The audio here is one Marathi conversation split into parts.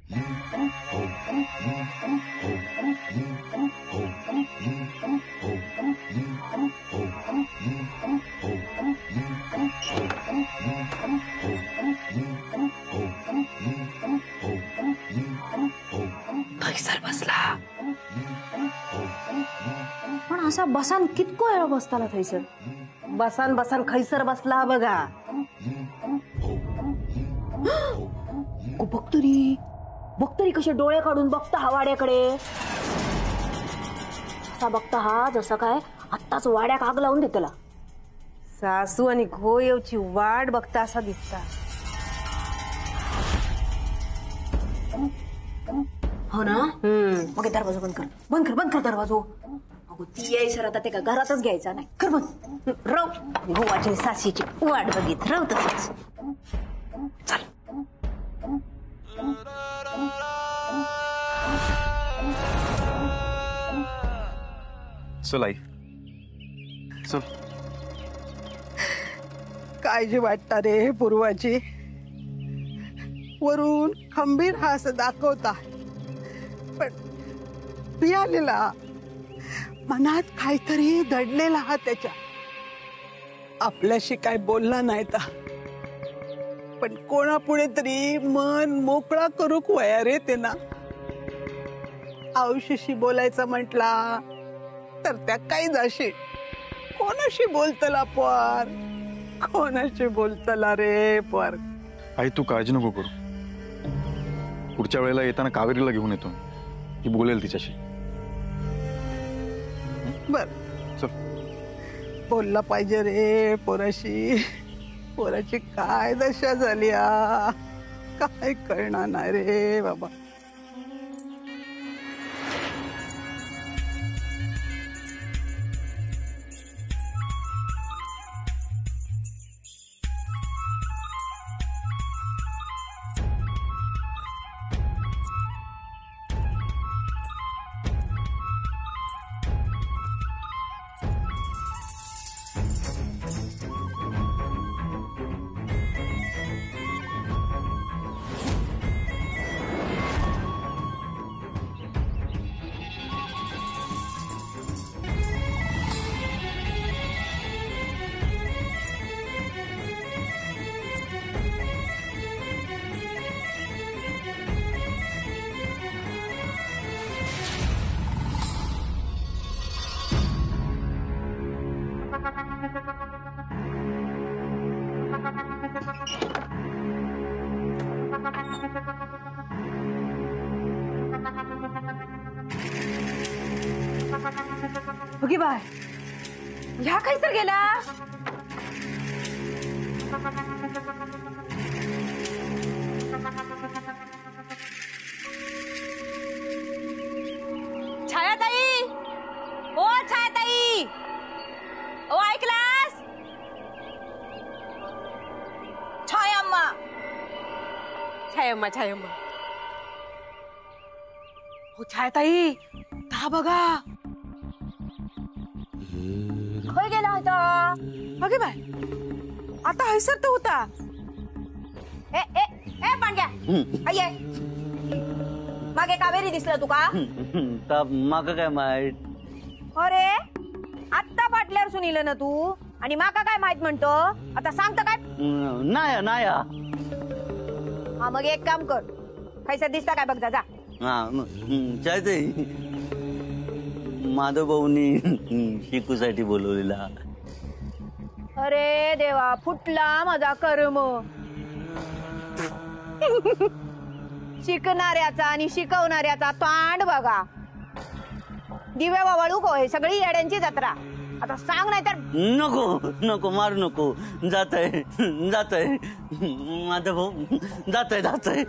थैसर बसला पण असा बसान कितको वेळ बसताला थैसर बसान बसान खैसर बसला बघा बघतरी बघतरी कसे डोळे काढून बघता हा वाड्याकडे असा बघता हा जसा काय आत्ताच वाड्याक आग लावून देतला सासू आणि घोयवची वाट बघता असा दिसता हो ना मग दरवाजा बंद कर बंद कर बंद कर दरवाजो अगो ती यायसर आता ते का घरातच घ्यायचा नाही कर बंद राव गोवाची सासीची वाट बघित राव तसंच चल चल आई चल काळजी वाटता रे पूर्वाची वरून खंबीर हास दाखवता पण पियालेला मनात काहीतरी दडलेला हा त्याच्या आपल्याशी काय बोलला नाही ता पण कोणापुढे तरी मन मोकळा करूक वया रे ते ना आयुष्याशी बोलायचं म्हटला तर त्या काही जाशी कोणाशी बोलतला पर कोणाशी बोलतला रे पर आई तू काळजी नको करू पुढच्या वेळेला येताना कावेरीला घेऊन येतो ती बोलेल तिच्याशी बर चल बोलला पाहिजे रे पोराशी पोराची काय दशा झाली काय कळणार नाही रे बाबा ओके बाय ह्या खैसर गेला छायाताई ओ छायाताई ओ ऐकलास छायाम्मा छायाम्मा छायाम्मा हो छायाताई ता बघा खय गेला होता अगे बाय आता हैसर तर होता ए ए ए पांड्या अये मागे कावेरी दिसलं तुका माका काय माहित अरे आत्ता पाटल्यावर सुनील ना तू आणि माका काय माहित म्हणतो आता सांगता काय नाया नाया हा मग एक काम कर हैसर दिसता काय बघ जा चायचंय माधव भाऊनी शिकूसाठी बोलवलेला अरे देवा फुटला माझा कर्म शिकणाऱ्याचा आणि शिकवणाऱ्याचा तांड बघा दिव्या बाबाळू को हे सगळी येड्यांची जत्रा आता सांग नाही तर नको नको मारू नको जातय जातय माधव भाऊ जातय जातय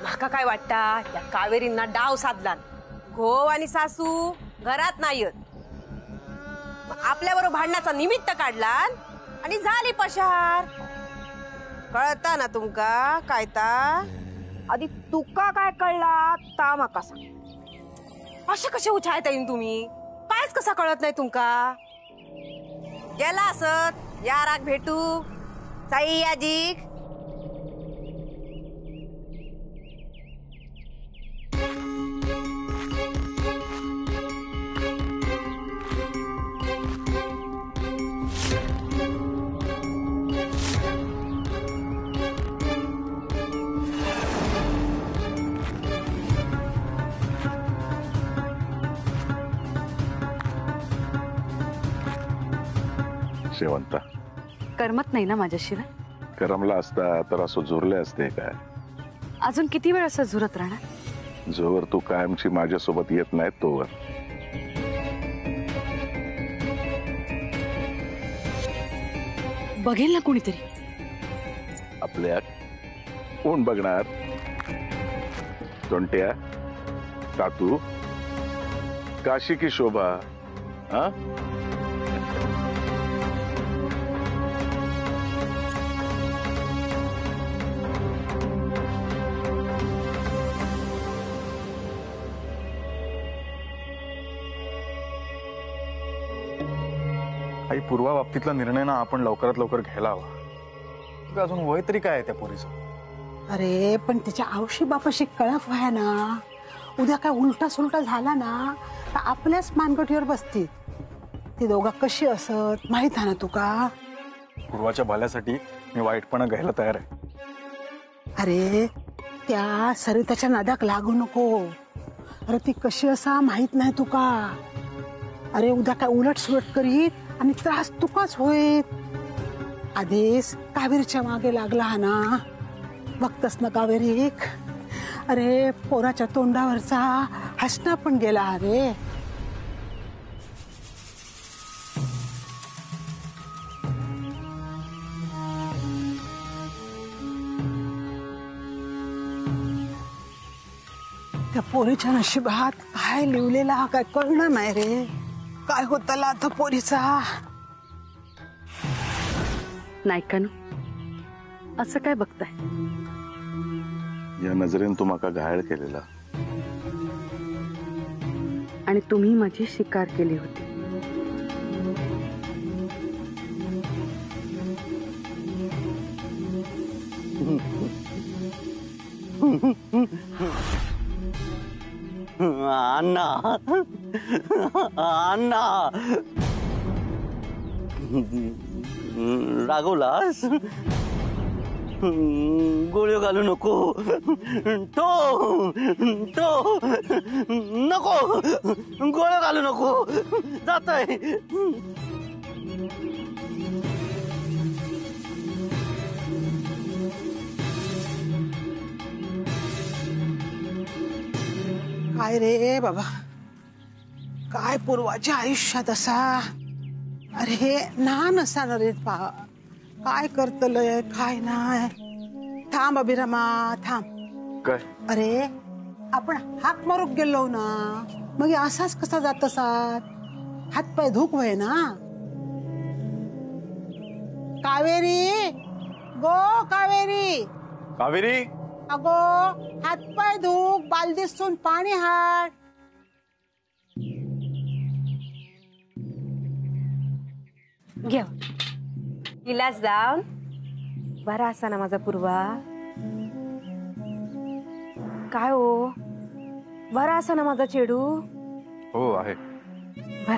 माका काय वाटता त्या कावेरींना डाव साधला घो आणि सासू घरात नाही आपल्याबरोबर भांडणाचा निमित्त काढला आणि झाली पशार कळता ना तुमका काय ता आधी तुका काय कळला ता माका सांग असे कसे उछाळता येईन तुम्ही कायच कसा कळत नाही तुमका गेला असत या राग भेटू साई याजीक शेवंता, करमत नाही ना माझ्याशिवाय? करमला असता तर असं झुरले असते काय? अजून किती वेळ असं झुरत राहणार? जोवर तू कायमची माझ्यासोबत येत नाही तोवर. बघेल ना कोणीतरी. आपल्या कोण बघणार? तोंट्या, तातू, काशी की शोभा? हा, आई, पूर्वा बाबतीतला निर्णय ना आपण लवकरात लवकर घ्यायला हवा. अगं, अजून वय तरी काय आहे त्या पोरीचं? अरे पण तिच्या आवशी बापाशी कळप व्हाय ना. उद्या काय उलटा सुलटा झाला ना तर आपल्याच मानगटीवर बसतील. ती दोघा कशी असत माहित आहे ना तुका? पूर्वाच्या भल्यासाठी मी वाईटपणा घ्यायला तयार आहे. अरे त्या सरिताच्या नादाक लागू नको. अरे ती कशी असा माहित नाही तुका. अरे उद्या काय उलट सुलट करीत आणि त्रास तुकाच होईत. आधीच कावेरीच्या मागे लागला हा ना. बघतस ना कावेरीक, अरे पोराच्या तोंडावरचा हसणं पण गेला. अरे त्या पोरीच्या नशिबात काय लिवलेला काय कळणार नाही रे. काय होतला आता पोरीचा? नाही का नु? असं काय बघताय? या नजरेन तू माका घायल केलेला. आणि तुम्ही माझी शिकार केली होती. अण्णा, अण्णा, रागवलास? गोळ्या घालू नको. तो तो नको, गोळ्या घालू नको. जातोय. काय रे बाबा, काय पूर्वाच्या आयुष्यात असा. अरे ना नसा रे पा. काय करतलय काय नाही. थांब अभिरमा थांब. काय? अरे आपण हाक मारूक गेलो ना, मग असाच कसा जात असात? हातपाय धुक वय ना. कावेरी, गो कावेरी. कावेरी, अगो हातपाय धुक, बालदीसून पाणी हाड. घ्या इलाज जाऊन बरा असा ना माझा पूर्वा. काय हो, बरा असा ना माझा चेडू? हो आहे. बर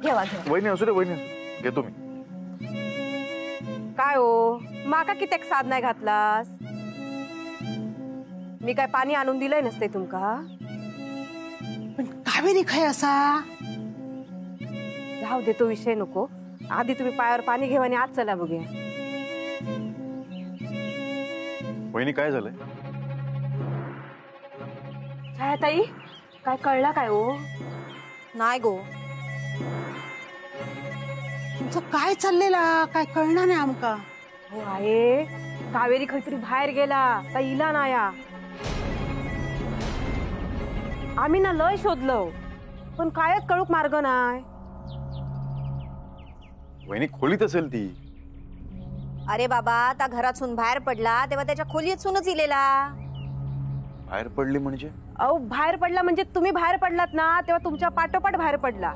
घेवा घ्या. वहिनी असू दे, वहिनी असू दे. घेतो मी. काय हो, माका कित्येक साध नाही घातलास? मी काय पाणी आणून दिलंय नसते तुमका? पण कावेरी काय असा? जाऊ दे तो विषय नको. आधी तुम्ही पायावर पाणी घेवा आणि आज चला बघूया. वहिनी काय झालंय? छायाताई, काय कळला काय हो? नाही गो. तुमचं काय चाललेला काय कळणार नाही आमका. हो आहे, कावेरी खैतरी बाहेर गेला काय इला नाया. आम्ही ना लय शोधलो पण कायच कळूक मार्ग नाही. वहिनी खोलीत असेल ती. अरे बाबा, त्या घरातून बाहेर पडला तेव्हा त्याच्या खोलीतूनच इलेला. बाहेर पडली म्हणजे? अहो बाहेर पडला म्हणजे तुम्ही बाहेर पडलात ना तेव्हा तुमच्या पाठोपाठ बाहेर पडला.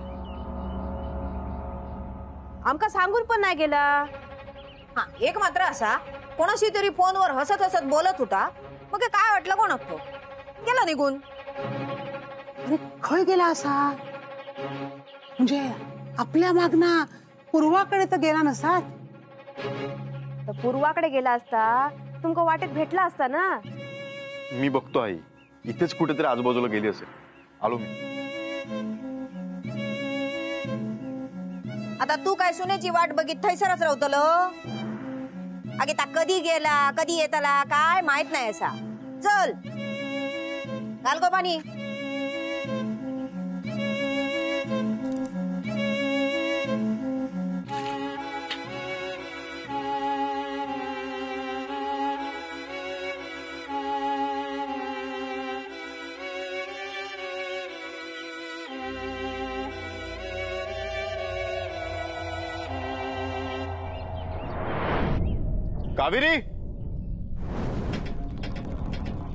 आमका सांगून पण नाही गेला. हा, एक मात्र असा, कोणाशी तरी फोनवर हसत हसत बोलत होता. मग हे काय वाटलं कोणाक तो गेला निघून. अरे खय गेला असा म्हणजे आपल्या मागना पूर्वाकडे तर गेला नसात. तर पूर्वाकडे गेला असता तुमका वाटेत भेटला असता ना. मी बघतो आई, इथेच कुठेतरी आजूबाजूला गेली असेल. आलो मी. आता तू काय सुनेची वाट बघित थैसरच राहतलो अगे ता कधी गेला कधी येतला काय माहित नाही असा चल घाल गो पाणी कावेरी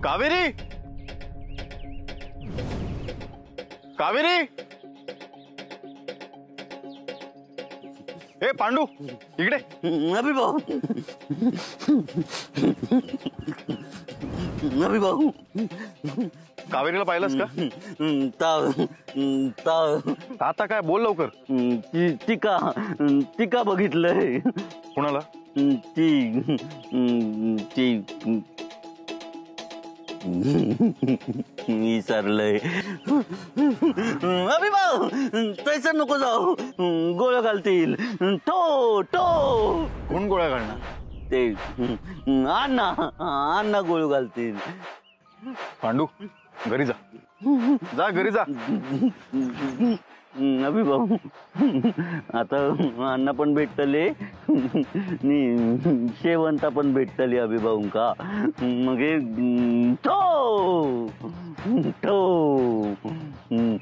कावेरी कावेरी ए पांडू इकडे अभि भाऊ अभि भाऊ कावेरीला पाहिलंस का ताव ताव आता काय बोल लवकर टीका बघितलंय कुणाला ती विसरलंय अभि भाऊ तैसर नको जाऊ गोळ्या घालतील टो टो कोण गोळ्या घालणार ते अण्णा गोळू घालतील पांडू घरी जा जा घरी जा अभि भाऊ आता अण्णा पण भेटतले शेवंता पण भेटतली अभि भाऊ का मग ठो ठो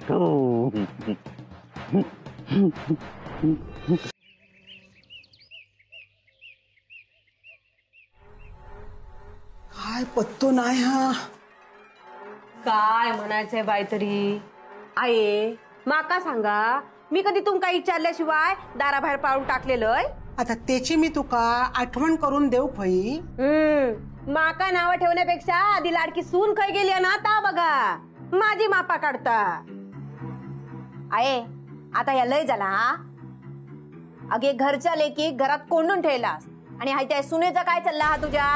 ठो काय पत्तो नाही हा काय म्हणायचंय बाय तरी आये माका सांगा मी कधी तुमका विचारल्याशिवाय दाराबाहेर पाळून टाकलेलं आता त्याची मी तुका आठवण करून देऊ फई माका नाव ठेवण्यापेक्षा आधी लाडकी सून खाई गेली ना ता बघा माझी मापा काढता आहे आता या लय झाला हा अगे घरच्या लेकी घरात कोंडून ठेवलास आणि हाय त्या सुनेचा काय चालला हा तुझ्या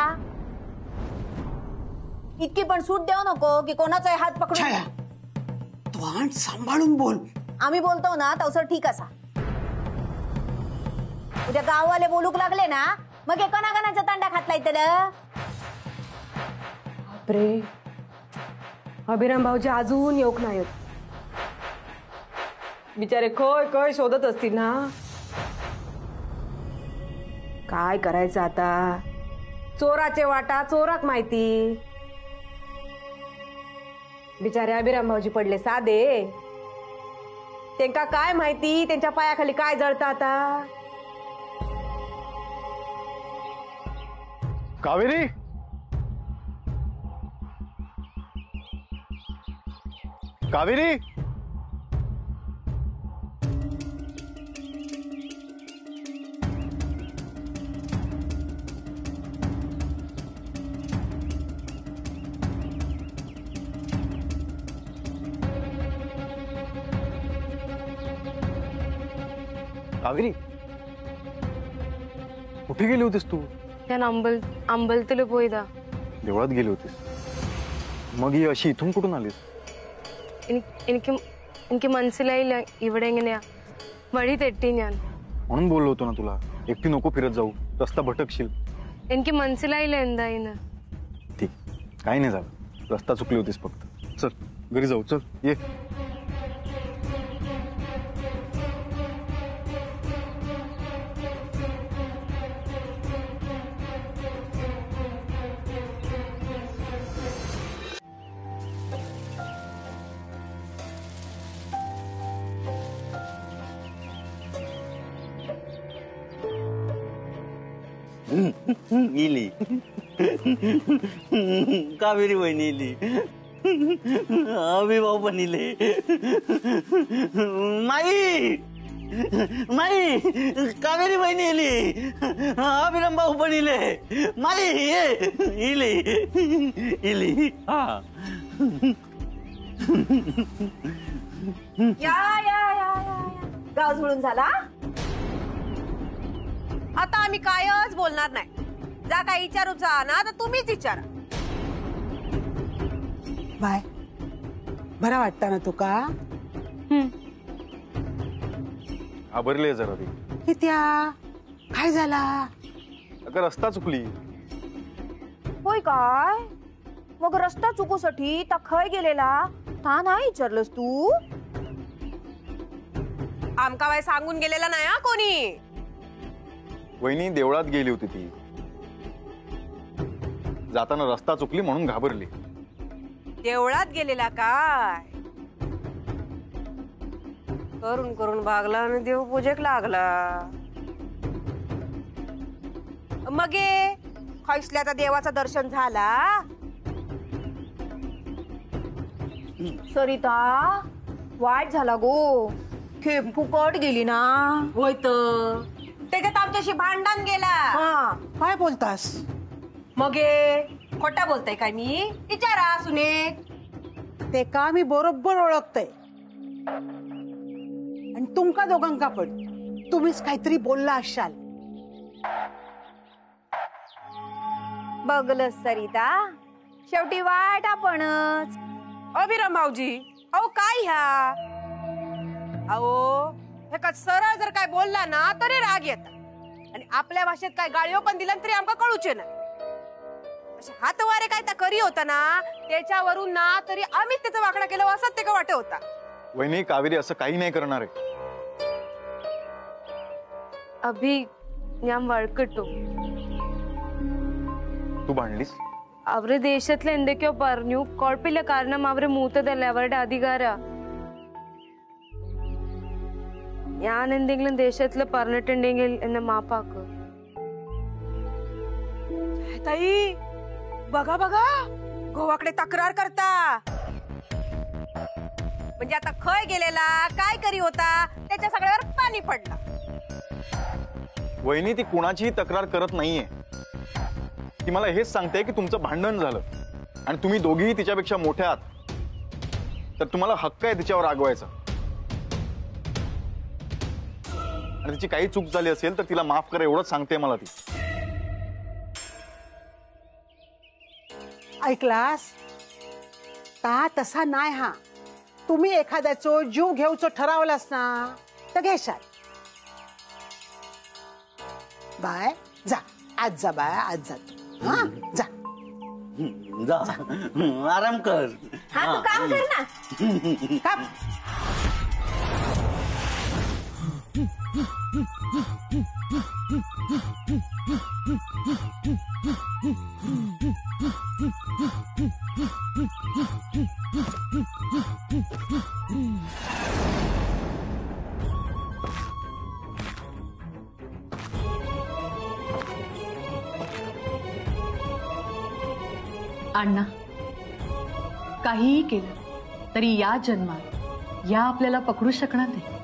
इतकी पण सूट देऊ नको की कोणाचा हात पकडून छाया तू सांभाळून बोल आम्ही बोलतो ना तवसर ठीक असा उद्या गाववाले बोलूक लागले ना मग हे कोणाच्या तांडा खातला त्याला बापरे अभिराम भाऊजी अजून येऊक नाही बिचारे खय खय शोधत असतील ना काय करायचं आता चोराचे वाटा चोराक माहिती बिचारे अभिराम भाऊजी पडले साधे त्यांका काय माहिती त्यांच्या पायाखाली काय जळतं आता कावेरी कावेरी कावेरी कुठे गेली होतीस तू ഞാൻ അമ്പലത്തിൽ പോയതാ देवळात गेली होतीस मग ही अशी इथून कुठून आलीस എനിക്ക് മനസ്സിലായില്ല ഇവിടെ എങ്ങനെയാ വഴി തെറ്റി ഞാൻ म्हणून बोललो होतो ना तुला एकटी नको फिरत जाऊ रस्ता भटकशील എനിക്ക് മനസ്സിലായില്ല എന്തായിന്ന് ठीक काही नाही झालं रस्ता चुकली होतीस फक्त चल घरी जाऊ चल ये इली कावेरी बहिणी इली अभि भाऊ पण इले माई माई कावेरी बहिणी इली अभिराम भाऊ पण इले माई इली इली हा या या या गाव झुळून झाला आता आम्ही कायच बोलणार नाही जा काय विचारूचा ना तर तुम्हीच विचारा बाय बरा वाटता ना तुका घाबरले जरा ती. कित्या काय झाला? अगं रस्ता चुकली. होय काय? मग रस्ता चुकूसाठी ता खय गेलेला ता नाही विचारलंस तू? आमका बाय सांगून गेलेला नाही हा कोणी. वहिनी देवळात गेली होती ती. जाताना रस्ता चुकली म्हणून घाबरली. देवळात गेलेला काय? करून करून भागला आणि देवपूजेक लागला. मगे खैसल्या त्या देवाचं दर्शन झाला? सरिता वाईट झाला गो. खेप फुकट गेली ना. होय तर त्याच्यात आमच्याशी भांडण गेला. हा काय बोलतास? मगे खोटा बोलताय काय मी? विचारा सुने. ते का मी बरोबर ओळखतय. आणि तुमका दोघांका पण तुम्हीच काहीतरी बोलला असाल. बघलस सरिता, शेवटी वाईट आपणच. अभिराम भाऊजी, अहो काय ह्या? अहो हे का सरळ जर काय बोलला ना तरी राग येत, आणि आपल्या भाषेत काय गाळीव पण दिला तरी आमका कळूचे ना. असे हातवारे काय त्या करी होता ना त्याच्यावरून ना तरी आम्हीच त्याचा वाकडा केला असं ते का वाटत होता. वहिनी कावेरी असं काही नाही करणार आहे. अभी ഞാൻ വഴക്കിട്ടു. तू भांडलीस? അവര് ദേശത്തിലെ എന്തൊക്കെയോ പറഞ്ഞു. കുഴപ്പമില്ല, കാരണം അവര് മൂത്തതല്ലേ, അവരുടെ അധികാര. ഞാൻ എന്തെങ്കിലും ദേശത്തില് പറഞ്ഞിട്ടുണ്ടെങ്കിൽ എന്നെ മാപ്പാക്ക്. ताई बघा बघा गोवाकडे तक्रार करता. म्हणजे आता खय गेलेला काय करी होता त्याच्या सगळ्यावर पाणी पडला. वहिनी ती कुणाचीही तक्रार करत नाहीये. ती मला हेच सांगते की तुमचं भांडण झालं आणि तुम्ही दोघीही तिच्यापेक्षा मोठ्या आहात, तर तुम्हाला हक्क आहे तिच्यावर रागवायचा. आणि तिची काही चूक झाली असेल तर तिला माफ करा एवढंच सांगते मला ती. ऐकलास? ता तसा नाही हा. तुम्ही एखाद्याचो जीव घेऊचो ठरावलास ना तर घेशाल. बाय जा, आज जा बाय, आज जा. हा जा जा आराम कर. हा तू काम कर ना. काम. अण्णा, काहीही केलं तरी या जन्मात या आपल्याला पकडू शकणार नाही.